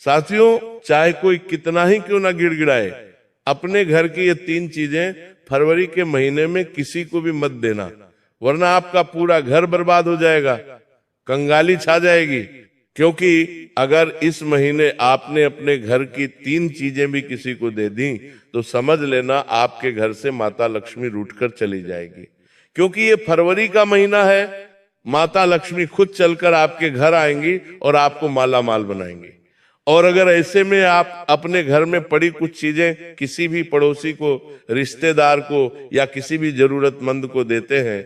साथियों, चाहे कोई कितना ही क्यों ना गिड़गिड़ाए, अपने घर की ये 3 चीजें फरवरी के महीने में किसी को भी मत देना, वरना आपका पूरा घर बर्बाद हो जाएगा, कंगाली छा जाएगी। क्योंकि अगर इस महीने आपने अपने घर की 3 चीजें भी किसी को दे दी तो समझ लेना आपके घर से माता लक्ष्मी रूठकर चली जाएगी। क्योंकि ये फरवरी का महीना है, माता लक्ष्मी खुद चलकर आपके घर आएंगी और आपको माला माल बनाएंगी। और अगर ऐसे में आप अपने घर में पड़ी कुछ चीजें किसी भी पड़ोसी को, रिश्तेदार को या किसी भी जरूरतमंद को देते हैं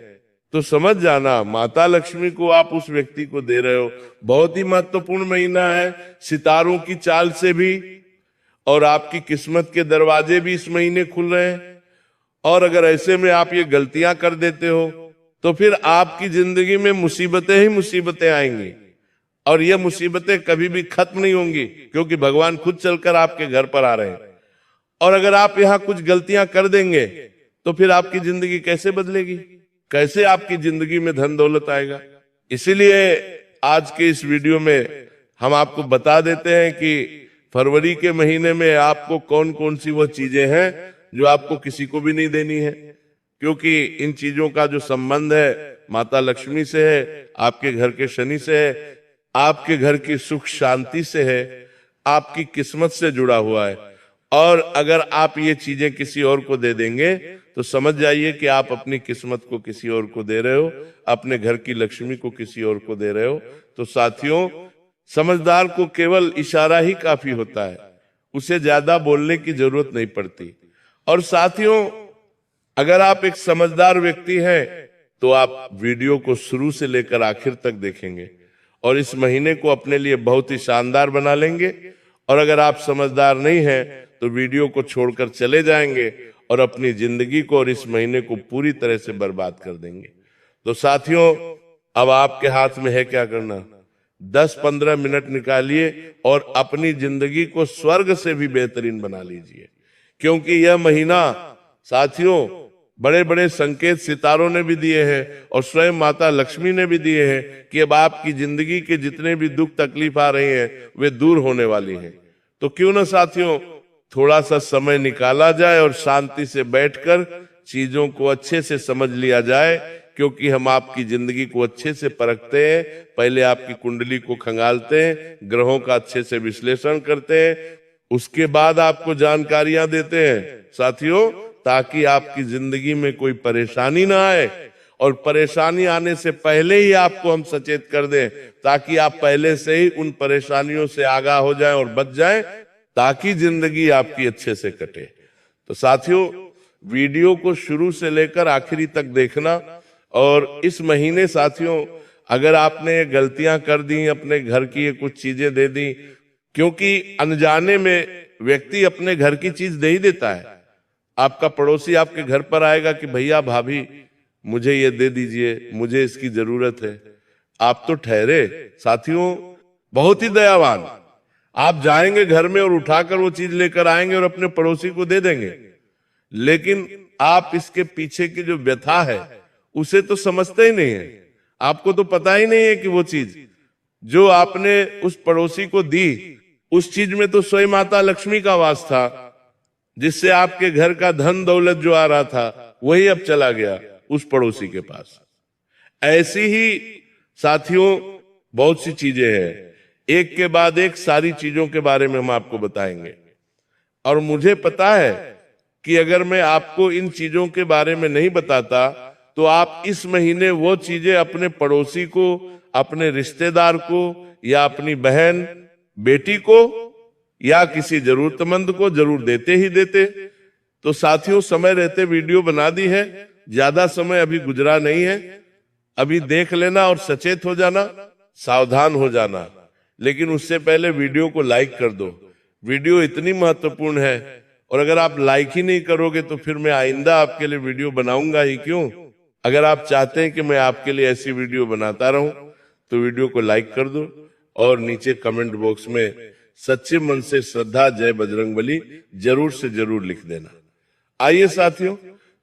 तो समझ जाना माता लक्ष्मी को आप उस व्यक्ति को दे रहे हो। बहुत ही महत्वपूर्ण महीना है, सितारों की चाल से भी, और आपकी किस्मत के दरवाजे भी इस महीने खुल रहे हैं। और अगर ऐसे में आप ये गलतियां कर देते हो तो फिर आपकी जिंदगी में मुसीबतें ही मुसीबतें आएंगी, और ये मुसीबतें कभी भी खत्म नहीं होंगी, क्योंकि भगवान खुद चलकर आपके घर पर आ रहे हैं। और अगर आप यहाँ कुछ गलतियां कर देंगे तो फिर आपकी जिंदगी कैसे बदलेगी, कैसे आपकी जिंदगी में धन दौलत आएगा। इसीलिए आज के इस वीडियो में हम आपको बता देते हैं कि फरवरी के महीने में आपको कौन कौन सी वो चीजें हैं जो आपको किसी को भी नहीं देनी है, क्योंकि इन चीजों का जो संबंध है माता लक्ष्मी से है, आपके घर के शनि से है, आपके घर की सुख शांति से है, आपकी किस्मत से जुड़ा हुआ है। और अगर आप ये चीजें किसी और को दे देंगे तो समझ जाइए कि आप अपनी किस्मत को किसी और को दे रहे हो, अपने घर की लक्ष्मी को किसी और को दे रहे हो। तो साथियों, समझदार को केवल इशारा ही काफी होता है, उसे ज्यादा बोलने की जरूरत नहीं पड़ती। और साथियों, अगर आप एक समझदार व्यक्ति हैं तो आप वीडियो को शुरू से लेकर आखिर तक देखेंगे और इस महीने को अपने लिए बहुत ही शानदार बना लेंगे। और अगर आप समझदार नहीं हैं तो वीडियो को छोड़कर चले जाएंगे और अपनी जिंदगी को और इस महीने को पूरी तरह से बर्बाद कर देंगे। तो साथियों, अब आपके हाथ में है क्या करना। 10-15 मिनट निकालिए और अपनी जिंदगी को स्वर्ग से भी बेहतरीन बना लीजिए, क्योंकि यह महीना साथियों बड़े बड़े संकेत सितारों ने भी दिए हैं और स्वयं माता लक्ष्मी ने भी दिए हैं कि अब आपकी जिंदगी के जितने भी दुख तकलीफ आ रही हैं वे दूर होने वाली हैं। तो क्यों ना साथियों, थोड़ा सा समय निकाला जाए और शांति से बैठकर चीजों को अच्छे से समझ लिया जाए, क्योंकि हम आपकी जिंदगी को अच्छे से परखते हैं। पहले आपकी कुंडली को खंगालते हैं, ग्रहों का अच्छे से विश्लेषण करते हैं, उसके बाद आपको जानकारियां देते हैं साथियों, ताकि आपकी जिंदगी में कोई परेशानी ना आए। और परेशानी आने से पहले ही आपको हम सचेत कर दें, ताकि आप पहले से ही उन परेशानियों से आगाह हो जाएं और बच जाएं, ताकि जिंदगी आपकी अच्छे से कटे। तो साथियों, वीडियो को शुरू से लेकर आखिरी तक देखना। और इस महीने साथियों, अगर आपने गलतियां कर दी, अपने घर की ये कुछ चीजें दे दी, क्योंकि अनजाने में व्यक्ति अपने घर की चीज दे ही देता है। आपका पड़ोसी आपके घर पर आएगा कि भैया भाभी मुझे ये दे दीजिए, मुझे इसकी जरूरत है। आप तो ठहरे साथियों बहुत ही दयावान, आप जाएंगे घर में और उठाकर वो चीज लेकर आएंगे और अपने पड़ोसी को दे देंगे, लेकिन आप इसके पीछे की जो व्यथा है उसे तो समझते ही नहीं है। आपको तो पता ही नहीं है कि वो चीज जो आपने उस पड़ोसी को दी, उस चीज में तो स्वयं माता लक्ष्मी का वास था, जिससे आपके घर का धन दौलत जो आ रहा था वही अब चला गया उस पड़ोसी के पास। ऐसी ही साथियों बहुत सी चीजें हैं, एक के बाद एक सारी चीजों के बारे में हम आपको बताएंगे। और मुझे पता है कि अगर मैं आपको इन चीजों के बारे में नहीं बताता तो आप इस महीने वो चीजें अपने पड़ोसी को, अपने रिश्तेदार को या अपनी बहन बेटी को या किसी जरूरतमंद को जरूर देते ही देते। तो साथियों, समय रहते वीडियो बना दी है, ज्यादा समय अभी गुजरा नहीं है, अभी देख लेना और सचेत हो जाना, सावधान हो जाना। लेकिन उससे पहले वीडियो को लाइक कर दो, वीडियो इतनी महत्वपूर्ण है, और अगर आप लाइक ही नहीं करोगे तो फिर मैं आइंदा आपके लिए वीडियो बनाऊंगा ही क्यों। अगर आप चाहते हैं कि मैं आपके लिए ऐसी वीडियो बनाता रहूं तो वीडियो को लाइक कर दो और नीचे कमेंट बॉक्स में सच्चे मन से श्रद्धा जय बजरंगबली जरूर से जरूर लिख देना। आइए साथियों,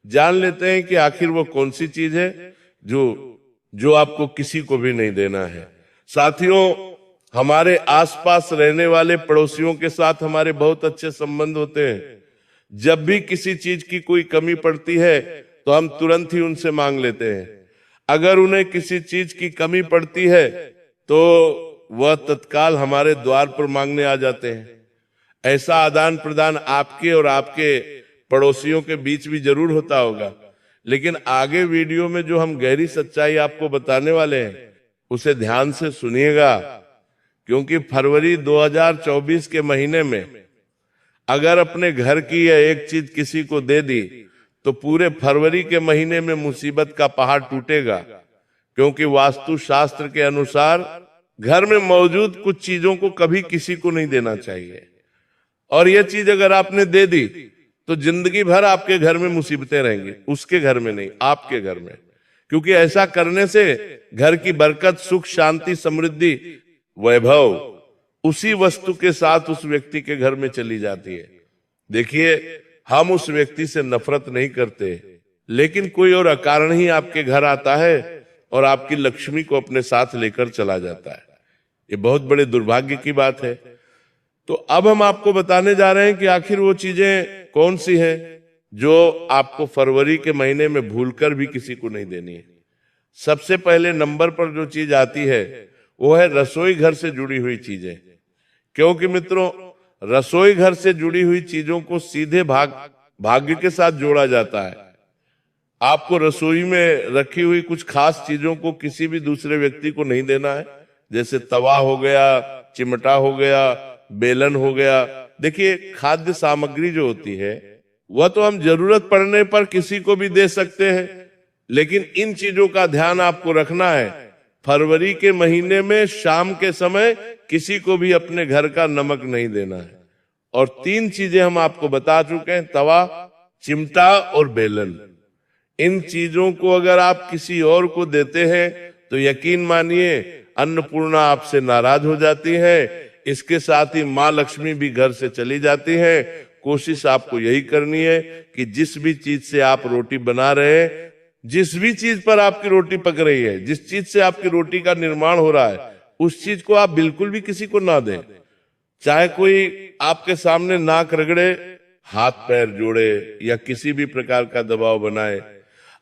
जान लेते हैं कि आखिर वो कौन सी चीज है जो आपको किसी को भी नहीं देना है। साथियों, हमारे आसपास रहने वाले पड़ोसियों के साथ हमारे बहुत अच्छे संबंध होते हैं। जब भी किसी चीज की कोई कमी पड़ती है तो हम तुरंत ही उनसे मांग लेते हैं। अगर उन्हें किसी चीज की कमी पड़ती है तो वह तत्काल हमारे द्वार पर मांगने आ जाते हैं। ऐसा आदान प्रदान आपके और आपके पड़ोसियों के बीच भी जरूर होता होगा। लेकिन आगे वीडियो में जो हम गहरी सच्चाई आपको बताने वाले हैं उसे ध्यान से सुनिएगा, क्योंकि फरवरी 2024 के महीने में अगर अपने घर की यह एक चीज किसी को दे दी तो पूरे फरवरी के महीने में मुसीबत का पहाड़ टूटेगा। क्योंकि वास्तु शास्त्र के अनुसार घर में मौजूद कुछ चीजों को कभी किसी को नहीं देना चाहिए, और यह चीज अगर आपने दे दी तो जिंदगी भर आपके घर में मुसीबतें रहेंगी, उसके घर में नहीं, आपके घर में। क्योंकि ऐसा करने से घर की बरकत, सुख, शांति, समृद्धि, वैभव उसी वस्तु के साथ उस व्यक्ति के घर में चली जाती है। देखिए, हम उस व्यक्ति से नफरत नहीं करते, लेकिन कोई और अकारण ही आपके घर आता है और आपकी लक्ष्मी को अपने साथ लेकर चला जाता है। ये बहुत बड़े दुर्भाग्य की बात है। तो अब हम आपको बताने जा रहे हैं कि आखिर वो चीजें कौन सी हैं जो आपको फरवरी के महीने में भूलकर भी किसी को नहीं देनी है। सबसे पहले नंबर पर जो चीज आती है वो है रसोई घर से जुड़ी हुई चीजें। क्योंकि मित्रों, रसोई घर से जुड़ी हुई चीजों को सीधे भाग्य के साथ जोड़ा जाता है। आपको रसोई में रखी हुई कुछ खास चीजों को किसी भी दूसरे व्यक्ति को नहीं देना है। जैसे तवा हो गया, चिमटा हो गया, बेलन हो गया। देखिए, खाद्य सामग्री जो होती है वह तो हम जरूरत पड़ने पर किसी को भी दे सकते हैं, लेकिन इन चीजों का ध्यान आपको रखना है। फरवरी के महीने में शाम के समय किसी को भी अपने घर का नमक नहीं देना है। और 3 चीजें हम आपको बता चुके हैं, तवा, चिमटा और बेलन। इन चीजों को अगर आप किसी और को देते हैं तो यकीन मानिए अन्नपूर्णा आपसे नाराज हो जाती है। इसके साथ ही माँ लक्ष्मी भी घर से चली जाती है। कोशिश आपको यही करनी है कि जिस भी चीज से आप रोटी बना रहे हैं, जिस भी चीज पर आपकी रोटी पक रही है, जिस चीज से आपकी रोटी का निर्माण हो रहा है, उस चीज को आप बिल्कुल भी किसी को ना दें। चाहे कोई आपके सामने नाक रगड़े, हाथ पैर जोड़े या किसी भी प्रकार का दबाव बनाए।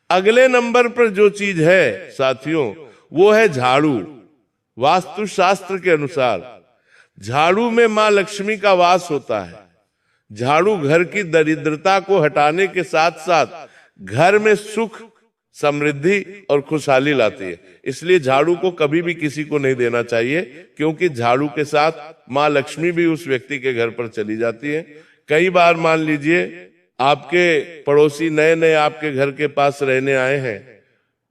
अगले नंबर पर जो चीज है साथियों, वो है झाड़ू। वास्तु शास्त्र के अनुसार झाड़ू में मां लक्ष्मी का वास होता है। झाड़ू घर की दरिद्रता को हटाने के साथ साथ घर में सुख, समृद्धि और खुशहाली लाती है। इसलिए झाड़ू को कभी भी किसी को नहीं देना चाहिए, क्योंकि झाड़ू के साथ मां लक्ष्मी भी उस व्यक्ति के घर पर चली जाती है। कई बार मान लीजिए आपके पड़ोसी नए नए आपके घर के पास रहने आए हैं,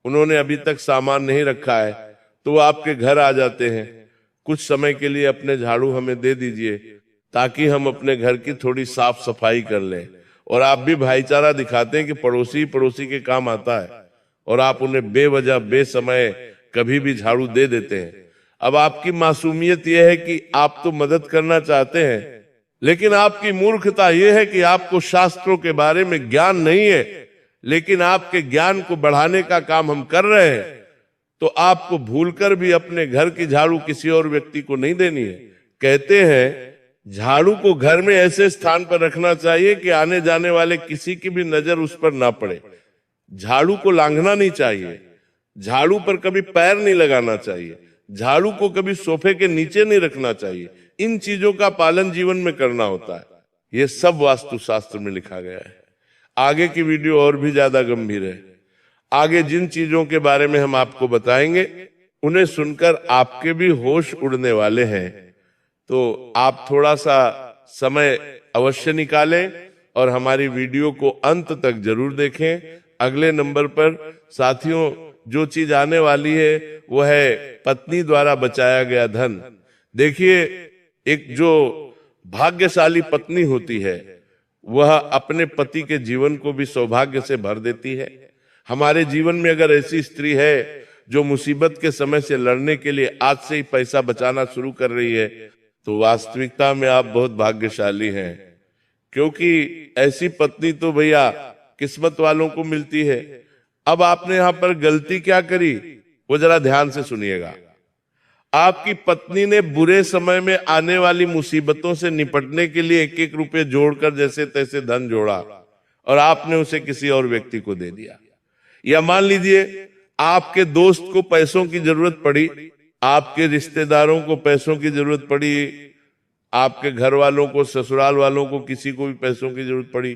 उन्होंने अभी तक सामान नहीं रखा है, तो वो आपके घर आ जाते हैं। कुछ समय के लिए अपने झाड़ू हमें दे दीजिए ताकि हम अपने घर की थोड़ी साफ सफाई कर लें। और आप भी भाईचारा दिखाते हैं कि पड़ोसी पड़ोसी के काम आता है, और आप उन्हें बेवजह बेसमय कभी भी झाड़ू दे देते हैं। अब आपकी मासूमियत यह है कि आप तो मदद करना चाहते हैं, लेकिन आपकी मूर्खता यह है कि आपको शास्त्रों के बारे में ज्ञान नहीं है। लेकिन आपके ज्ञान को बढ़ाने का काम हम कर रहे हैं, तो आपको भूलकर भी अपने घर की झाड़ू किसी और व्यक्ति को नहीं देनी है। कहते हैं झाड़ू को घर में ऐसे स्थान पर रखना चाहिए कि आने जाने वाले किसी की भी नजर उस पर ना पड़े। झाड़ू को लांघना नहीं चाहिए, झाड़ू पर कभी पैर नहीं लगाना चाहिए, झाड़ू को कभी सोफे के नीचे नहीं रखना चाहिए। इन चीजों का पालन जीवन में करना होता है। ये सब वास्तु शास्त्र में लिखा गया है। आगे की वीडियो और भी ज्यादा गंभीर है। आगे जिन चीजों के बारे में हम आपको बताएंगे उन्हें सुनकर आपके भी होश उड़ने वाले हैं। तो आप थोड़ा सा समय अवश्य निकालें और हमारी वीडियो को अंत तक जरूर देखें। अगले नंबर पर साथियों जो चीज आने वाली है वो है पत्नी द्वारा बचाया गया धन। देखिए, एक जो भाग्यशाली पत्नी होती है वह अपने पति के जीवन को भी सौभाग्य से भर देती है। हमारे जीवन में अगर ऐसी स्त्री है जो मुसीबत के समय से लड़ने के लिए आज से ही पैसा बचाना शुरू कर रही है, तो वास्तविकता में आप बहुत भाग्यशाली हैं, क्योंकि ऐसी पत्नी तो भैया किस्मत वालों को मिलती है। अब आपने यहां पर गलती क्या करी वो जरा ध्यान से सुनिएगा। आपकी पत्नी ने बुरे समय में आने वाली मुसीबतों से निपटने के लिए 1-1 रुपए जोड़कर जैसे तैसे धन जोड़ा और आपने उसे किसी और व्यक्ति को दे दिया। या मान लीजिए आपके दोस्त को पैसों की जरूरत पड़ी, आपके रिश्तेदारों को पैसों की जरूरत पड़ी, आपके घर वालों को, ससुराल वालों को, किसी को भी पैसों की जरूरत पड़ी,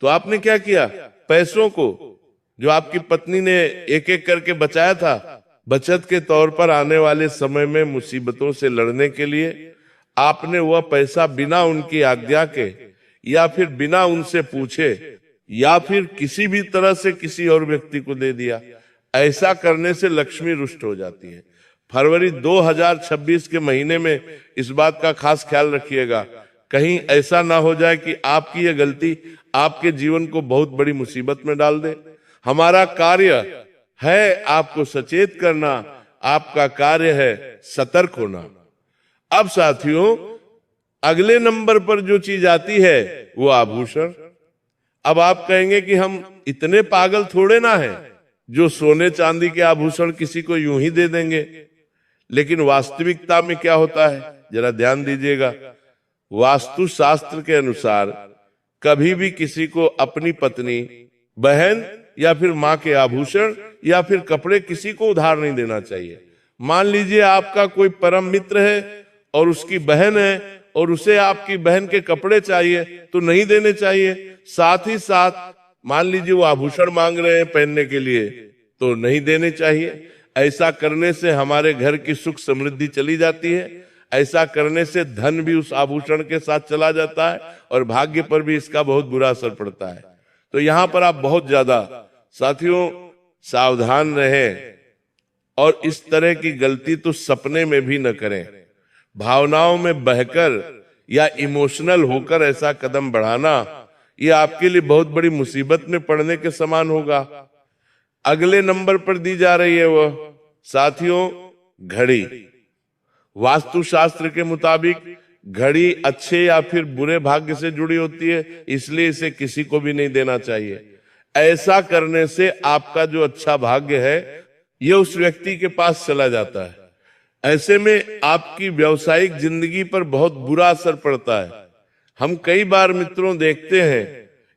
तो आपने क्या किया? पैसों को जो आपकी पत्नी ने 1-1 करके बचाया था, बचत के तौर पर आने वाले समय में मुसीबतों से लड़ने के लिए आपने वह पैसा बिना उनकी आज्ञा के या फिर बिना उनसे पूछे या फिर किसी भी तरह से किसी और व्यक्ति को दे दिया। ऐसा करने से लक्ष्मी रुष्ट हो जाती है। फरवरी 2026 के महीने में इस बात का खास ख्याल रखिएगा, कहीं ऐसा ना हो जाए कि आपकी यह गलती आपके जीवन को बहुत बड़ी मुसीबत में डाल दे। हमारा कार्य है आपको सचेत करना, आपका कार्य है सतर्क होना। अब साथियों, अगले नंबर पर जो चीज आती है वो आभूषण। अब आप कहेंगे कि हम इतने पागल थोड़े ना हैं जो सोने चांदी के आभूषण किसी को यूं ही दे देंगे। लेकिन वास्तविकता में क्या होता है, जरा ध्यान दीजिएगा। वास्तु शास्त्र के अनुसार कभी भी किसी को अपनी पत्नी, बहन या फिर माँ के आभूषण या फिर कपड़े किसी को उधार नहीं देना चाहिए। मान लीजिए आपका कोई परम मित्र है और उसकी बहन है और उसे आपकी बहन के कपड़े चाहिए तो नहीं देने चाहिए। साथ ही साथ मान लीजिए वो आभूषण मांग रहे हैं पहनने के लिए तो नहीं देने चाहिए। ऐसा करने से हमारे घर की सुख समृद्धि चली जाती है। ऐसा करने से धन भी उस आभूषण के साथ चला जाता है और भाग्य पर भी इसका बहुत बुरा असर पड़ता है। तो यहाँ पर आप बहुत ज्यादा साथियों सावधान रहें और इस तरह की गलती तो सपने में भी न करें। भावनाओं में बहकर या इमोशनल होकर ऐसा कदम बढ़ाना ये आपके लिए बहुत बड़ी मुसीबत में पड़ने के समान होगा। अगले नंबर पर दी जा रही है वह साथियों घड़ी। वास्तु शास्त्र के मुताबिक घड़ी अच्छे या फिर बुरे भाग्य से जुड़ी होती है, इसलिए इसे किसी को भी नहीं देना चाहिए। ऐसा करने से आपका जो अच्छा भाग्य है यह उस व्यक्ति के पास चला जाता है। ऐसे में आपकी व्यावसायिक जिंदगी पर बहुत बुरा असर पड़ता है। हम कई बार मित्रों देखते हैं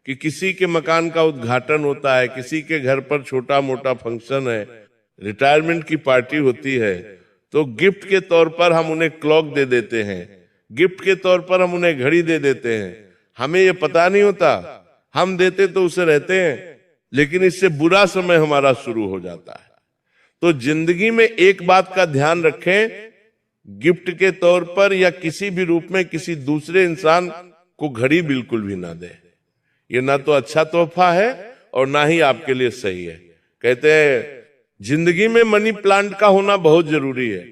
कि किसी के मकान का उद्घाटन होता है, किसी के घर पर छोटा मोटा फंक्शन है, रिटायरमेंट की पार्टी होती है, तो गिफ्ट के तौर पर हम उन्हें क्लॉक दे देते हैं, गिफ्ट के तौर पर हम उन्हें घड़ी दे देते हैं। हमें ये पता नहीं होता, हम देते तो उसे रहते हैं, लेकिन इससे बुरा समय हमारा शुरू हो जाता है। तो जिंदगी में एक बात का ध्यान रखें, गिफ्ट के तौर पर या किसी भी रूप में किसी दूसरे इंसान को घड़ी बिल्कुल भी ना दे। ये ना तो अच्छा तोहफा है और ना ही आपके लिए सही है। कहते हैं जिंदगी में मनी प्लांट का होना बहुत जरूरी है।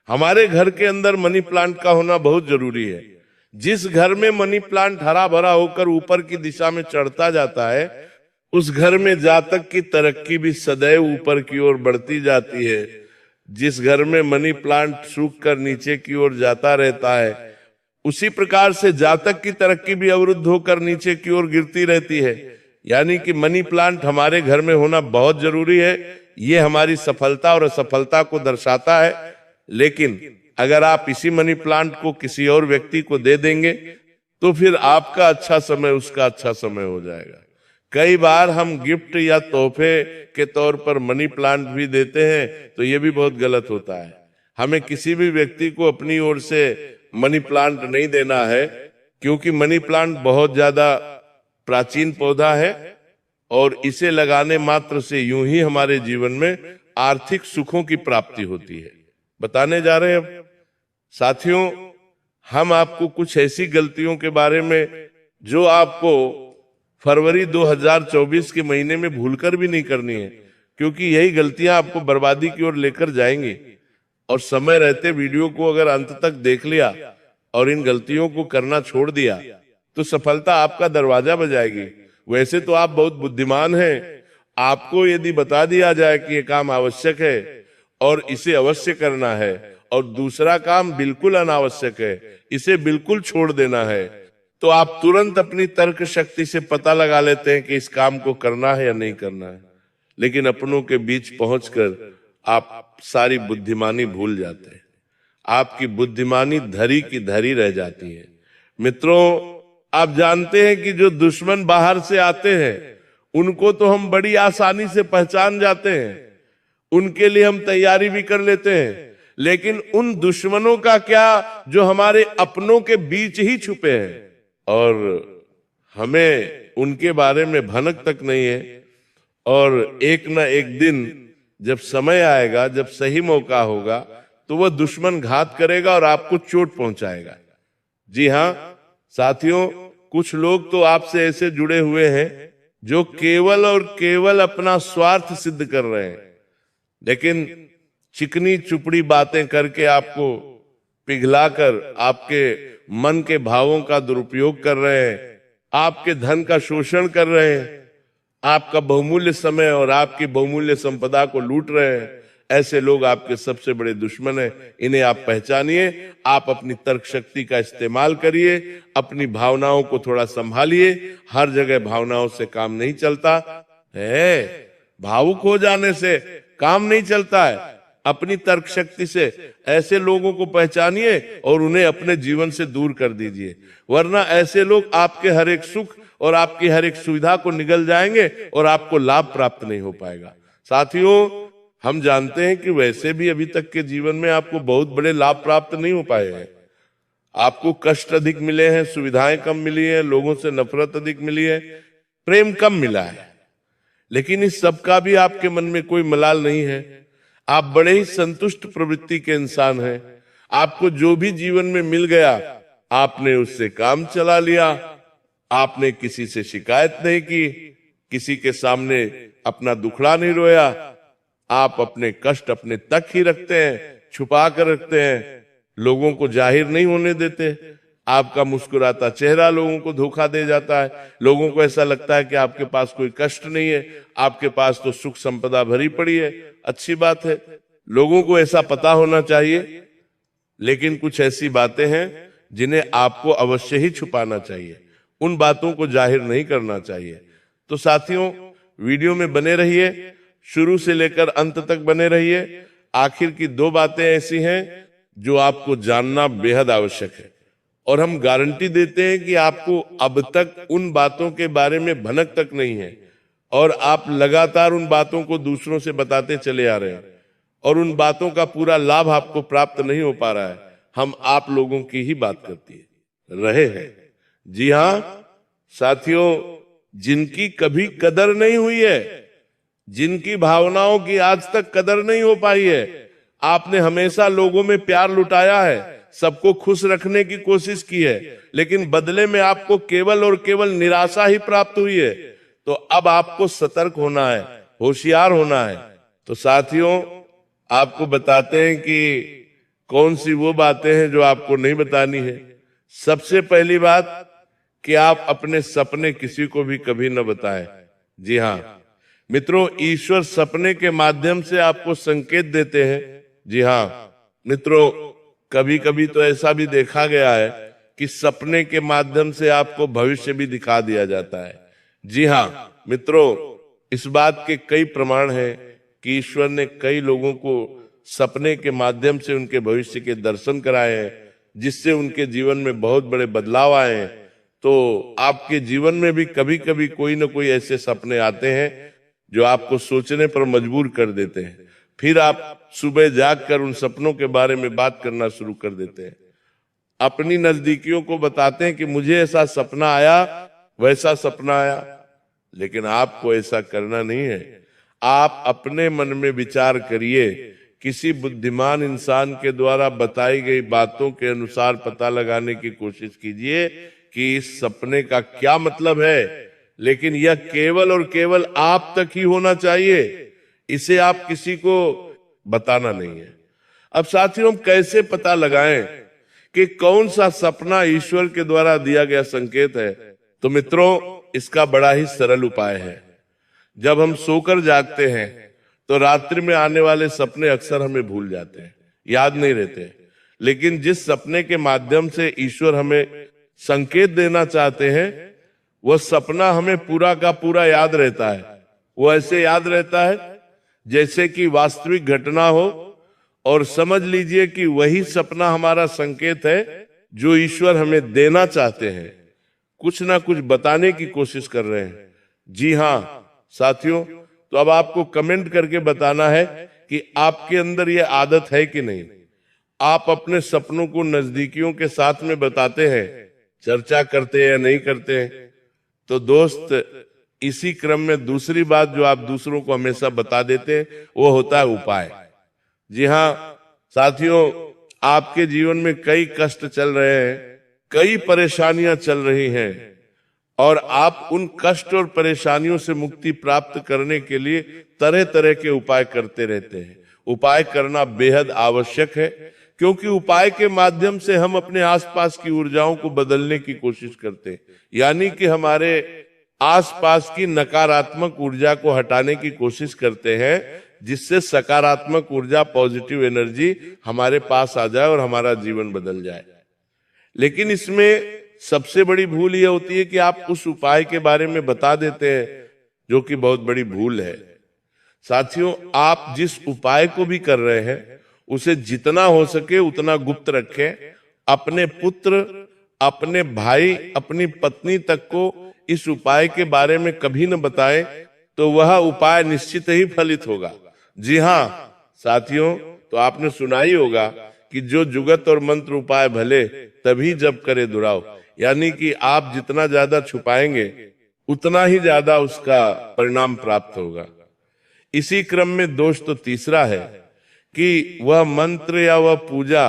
हमारे घर के अंदर मनी प्लांट का होना बहुत जरूरी है। जिस घर में मनी प्लांट हरा भरा होकर ऊपर की दिशा में चढ़ता जाता है, उस घर में जातक की तरक्की भी सदैव ऊपर की ओर बढ़ती जाती है। जिस घर में मनी प्लांट सूख कर नीचे की ओर जाता रहता है, उसी प्रकार से जातक की तरक्की भी अवरुद्ध होकर नीचे की ओर गिरती रहती है। यानी कि मनी प्लांट हमारे घर में होना बहुत जरूरी है। ये हमारी सफलता और असफलता को दर्शाता है। लेकिन अगर आप इसी मनी प्लांट को किसी और व्यक्ति को दे देंगे तो फिर आपका अच्छा समय उसका अच्छा समय हो जाएगा। कई बार हम गिफ्ट या तोहफे के तौर पर मनी प्लांट भी देते हैं तो ये भी बहुत गलत होता है। हमें किसी भी व्यक्ति को अपनी ओर से मनी प्लांट नहीं देना है, क्योंकि मनी प्लांट बहुत ज्यादा प्राचीन पौधा है और इसे लगाने मात्र से यूं ही हमारे जीवन में आर्थिक सुखों की प्राप्ति होती है। बताने जा रहे हैं साथियों, हम आपको कुछ ऐसी गलतियों के बारे में जो आपको फरवरी 2024 के महीने में भूलकर भी नहीं करनी है, क्योंकि यही गलतियां आपको बर्बादी की ओर लेकर जाएंगी। और समय रहते वीडियो को अगर अंत तक देख लिया और इन गलतियों को करना छोड़ दिया तो सफलता आपका दरवाजा बजाएगी। वैसे तो आप बहुत बुद्धिमान हैं, आपको यदि बता दिया जाए कि ये काम आवश्यक है और इसे अवश्य करना है और दूसरा काम बिल्कुल अनावश्यक है, इसे बिल्कुल छोड़ देना है, तो आप तुरंत अपनी तर्क शक्ति से पता लगा लेते हैं कि इस काम को करना है या नहीं करना है। लेकिन अपनों के बीच पहुंचकर आप सारी बुद्धिमानी भूल जाते हैं। आपकी बुद्धिमानी धरी की धरी रह जाती है। मित्रों, आप जानते हैं कि जो दुश्मन बाहर से आते हैं उनको तो हम बड़ी आसानी से पहचान जाते हैं, उनके लिए हम तैयारी भी कर लेते हैं, लेकिन उन दुश्मनों का क्या जो हमारे अपनों के बीच ही छुपे हैं और हमें उनके बारे में भनक तक नहीं है। और एक न एक दिन जब समय आएगा, जब सही मौका होगा, तो वह दुश्मन घात करेगा और आपको चोट पहुंचाएगा। जी हां साथियों, कुछ लोग तो आपसे ऐसे जुड़े हुए हैं जो केवल और केवल अपना स्वार्थ सिद्ध कर रहे हैं, लेकिन चिकनी चुपड़ी बातें करके आपको पिघलाकर आपके मन के भावों का दुरुपयोग कर रहे हैं, आपके धन का शोषण कर रहे हैं, आपका बहुमूल्य समय और आपकी बहुमूल्य संपदा को लूट रहे हैं। ऐसे लोग आपके सबसे बड़े दुश्मन हैं। इन्हें आप पहचानिए, आप अपनी तर्क शक्ति का इस्तेमाल करिए, अपनी भावनाओं को थोड़ा संभालिए। हर जगह भावनाओं से काम नहीं चलता है, भावुक हो जाने से काम नहीं चलता है। अपनी तर्क शक्ति से ऐसे लोगों को पहचानिए और उन्हें अपने जीवन से दूर कर दीजिए, वरना ऐसे लोग आपके हर एक सुख और आपकी हर एक सुविधा को निगल जाएंगे और आपको लाभ प्राप्त नहीं हो पाएगा। साथियों, हम जानते हैं कि वैसे भी अभी तक के जीवन में आपको बहुत बड़े लाभ प्राप्त नहीं हो पाए हैं। आपको कष्ट अधिक मिले हैं, सुविधाएं कम मिली हैं, लोगों से नफरत अधिक मिली है, प्रेम कम मिला है, लेकिन इस सब का भी आपके मन में कोई मलाल नहीं है। आप बड़े ही संतुष्ट प्रवृत्ति के इंसान हैं। आपको जो भी जीवन में मिल गया आपने उससे काम चला लिया, आपने किसी से शिकायत नहीं की, किसी के सामने अपना दुखड़ा नहीं रोया। आप अपने कष्ट अपने तक ही रखते हैं, छुपा कर रखते हैं, लोगों को जाहिर नहीं होने देते। आपका मुस्कुराता चेहरा लोगों को धोखा दे जाता है। लोगों को ऐसा लगता है कि आपके पास कोई कष्ट नहीं है, आपके पास तो सुख संपदा भरी पड़ी है। अच्छी बात है, लोगों को ऐसा पता होना चाहिए, लेकिन कुछ ऐसी बातें हैं जिन्हें आपको अवश्य ही छुपाना चाहिए, उन बातों को जाहिर नहीं करना चाहिए। तो साथियों, वीडियो में बने रहिए, शुरू से लेकर अंत तक बने रहिए। आखिर की दो बातें ऐसी हैं जो आपको जानना बेहद आवश्यक है, और हम गारंटी देते हैं कि आपको अब तक उन बातों के बारे में भनक तक नहीं है, और आप लगातार उन बातों को दूसरों से बताते चले आ रहे हैं, और उन बातों का पूरा लाभ आपको प्राप्त नहीं हो पा रहा है। हम आप लोगों की ही बात करती रहे हैं। जी हां साथियों, जिनकी कभी कदर नहीं हुई है, जिनकी भावनाओं की आज तक कदर नहीं हो पाई है, आपने हमेशा लोगों में प्यार लुटाया है, सबको खुश रखने की कोशिश की है, लेकिन बदले में आपको केवल और केवल निराशा ही प्राप्त हुई है। तो अब आपको सतर्क होना है, होशियार होना है। तो साथियों, आपको बताते हैं कि कौन सी वो बातें हैं जो आपको नहीं बतानी है। सबसे पहली बात कि आप अपने सपने किसी को भी कभी न बताएं। जी हां मित्रों, ईश्वर सपने के माध्यम से आपको संकेत देते हैं। जी हां मित्रों, कभी कभी तो ऐसा भी देखा गया है कि सपने के माध्यम से आपको भविष्य भी दिखा दिया जाता है। जी हां मित्रों, इस बात के कई प्रमाण हैं कि ईश्वर ने कई लोगों को सपने के माध्यम से उनके भविष्य के दर्शन कराए हैं, जिससे उनके जीवन में बहुत बड़े बदलाव आए हैं। तो आपके जीवन में भी कभी कभी कोई ना कोई ऐसे सपने आते हैं जो आपको सोचने पर मजबूर कर देते हैं। फिर आप सुबह जागकर उन सपनों के बारे में बात करना शुरू कर देते हैं, अपनी नजदीकियों को बताते हैं कि मुझे ऐसा सपना आया, वैसा सपना आया। लेकिन आपको ऐसा करना नहीं है। आप अपने मन में विचार करिए, किसी बुद्धिमान इंसान के द्वारा बताई गई बातों के अनुसार पता लगाने की कोशिश कीजिए कि इस सपने का क्या मतलब है, लेकिन यह केवल और केवल आप तक ही होना चाहिए, इसे आप किसी को बताना नहीं है। अब साथियों, हम कैसे पता लगाएं कि कौन सा सपना ईश्वर के द्वारा दिया गया संकेत है? तो मित्रों, इसका बड़ा ही सरल उपाय है। जब हम सोकर जागते हैं तो रात्रि में आने वाले सपने अक्सर हमें भूल जाते हैं, याद नहीं रहते, लेकिन जिस सपने के माध्यम से ईश्वर हमें संकेत देना चाहते हैं, वह सपना हमें पूरा का पूरा याद रहता है। वो ऐसे याद रहता है जैसे कि वास्तविक घटना हो और समझ लीजिए कि वही सपना हमारा संकेत है जो ईश्वर हमें देना चाहते हैं, कुछ ना कुछ बताने की कोशिश कर रहे हैं। जी हाँ साथियों, तो अब आपको कमेंट करके बताना है कि आपके अंदर ये आदत है कि नहीं। आप अपने सपनों को नजदीकियों के साथ में बताते हैं, चर्चा करते हैं या नहीं करते हैं। तो दोस्त, इसी क्रम में दूसरी बात जो आप दूसरों को हमेशा बता देते हैं वो होता है उपाय। जी हाँ साथियों, आपके जीवन में कई कष्ट चल रहे हैं, कई परेशानियां चल रही हैं, और आप उन कष्ट और परेशानियों से मुक्ति प्राप्त करने के लिए तरह तरह के उपाय करते रहते हैं। उपाय करना बेहद आवश्यक है, क्योंकि उपाय के माध्यम से हम अपने आसपास की ऊर्जाओं को बदलने की कोशिश करते हैं, यानी कि हमारे आसपास की नकारात्मक ऊर्जा को हटाने की कोशिश करते हैं, जिससे सकारात्मक ऊर्जा, पॉजिटिव एनर्जी हमारे पास आ जाए और हमारा जीवन बदल जाए। लेकिन इसमें सबसे बड़ी भूल यह होती है कि आप उस उपाय के बारे में बता देते हैं, जो कि बहुत बड़ी भूल है। साथियों, आप जिस उपाय को भी कर रहे हैं उसे जितना हो सके उतना गुप्त रखें। अपने पुत्र, अपने भाई, अपनी पत्नी तक को इस उपाय के बारे में कभी न बताएं, तो वह उपाय निश्चित ही फलित होगा। जी हाँ साथियों, तो आपने सुना ही होगा कि जो जुगत और मंत्र उपाय भले, तभी जब करे दुराव, यानी कि आप जितना ज्यादा छुपाएंगे उतना ही ज्यादा उसका परिणाम प्राप्त होगा। इसी क्रम में दोष तो तीसरा है कि वह मंत्र या वह पूजा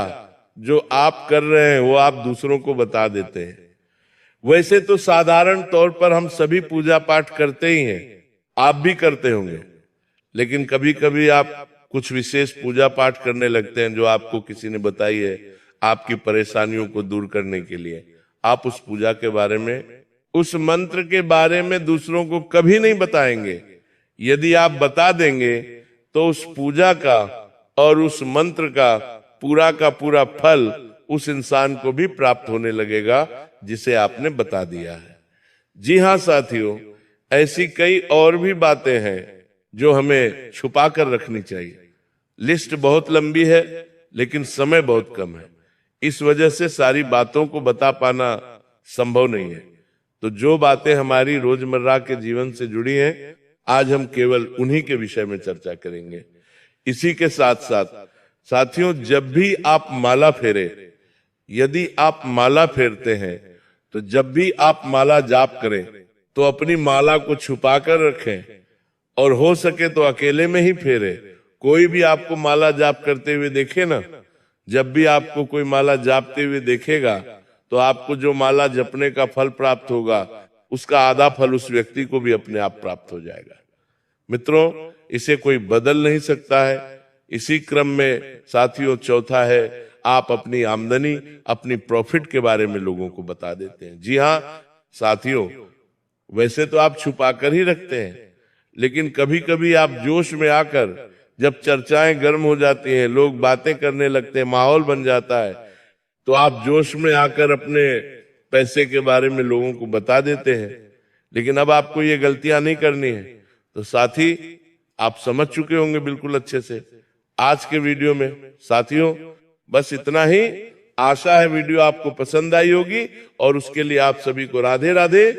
जो आप कर रहे हैं वो आप दूसरों को बता देते हैं। वैसे तो साधारण तौर पर हम सभी पूजा पाठ करते ही हैं, आप भी करते होंगे, लेकिन कभी कभी आप कुछ विशेष पूजा पाठ करने लगते हैं जो आपको किसी ने बताई है आपकी परेशानियों को दूर करने के लिए। आप उस पूजा के बारे में, उस मंत्र के बारे में दूसरों को कभी नहीं बताएंगे। यदि आप बता देंगे तो उस पूजा का और उस मंत्र का पूरा फल उस इंसान को भी प्राप्त होने लगेगा जिसे आपने बता दिया है। जी हाँ साथियों, ऐसी कई और भी बातें हैं जो हमें छुपा कर रखनी चाहिए। लिस्ट बहुत लंबी है लेकिन समय बहुत कम है, इस वजह से सारी बातों को बता पाना संभव नहीं है। तो जो बातें हमारी रोजमर्रा के जीवन से जुड़ी हैं, आज हम केवल उन्हीं के विषय में चर्चा करेंगे। इसी के साथ साथ साथियों, जब भी आप माला फेरे, यदि आप माला फेरते हैं तो जब भी आप माला जाप करें तो अपनी माला को छुपा कर रखें, और हो सके तो अकेले में ही फेरे। कोई भी आपको माला जाप करते हुए देखे ना, जब भी आपको कोई माला जापते हुए देखेगा तो आपको जो माला जपने का फल प्राप्त होगा उसका आधा फल उस व्यक्ति को भी अपने आप प्राप्त हो जाएगा। मित्रों, इसे कोई बदल नहीं सकता है। इसी क्रम में साथियों, चौथा है आप अपनी आमदनी, अपनी प्रॉफिट के बारे में लोगों को बता देते हैं। जी हाँ साथियों, वैसे तो आप छुपा कर ही रखते हैं, लेकिन कभी कभी आप जोश में आकर, जब चर्चाएं गर्म हो जाती हैं, लोग बातें करने लगते हैं, माहौल बन जाता है, तो आप जोश में आकर अपने पैसे के बारे में लोगों को बता देते हैं। लेकिन अब आपको ये गलतियां नहीं करनी है। तो साथी, आप समझ चुके होंगे बिल्कुल अच्छे से आज के वीडियो में। साथियों, बस इतना ही। आशा है वीडियो आपको पसंद आई होगी, और उसके लिए आप सभी को राधे राधे।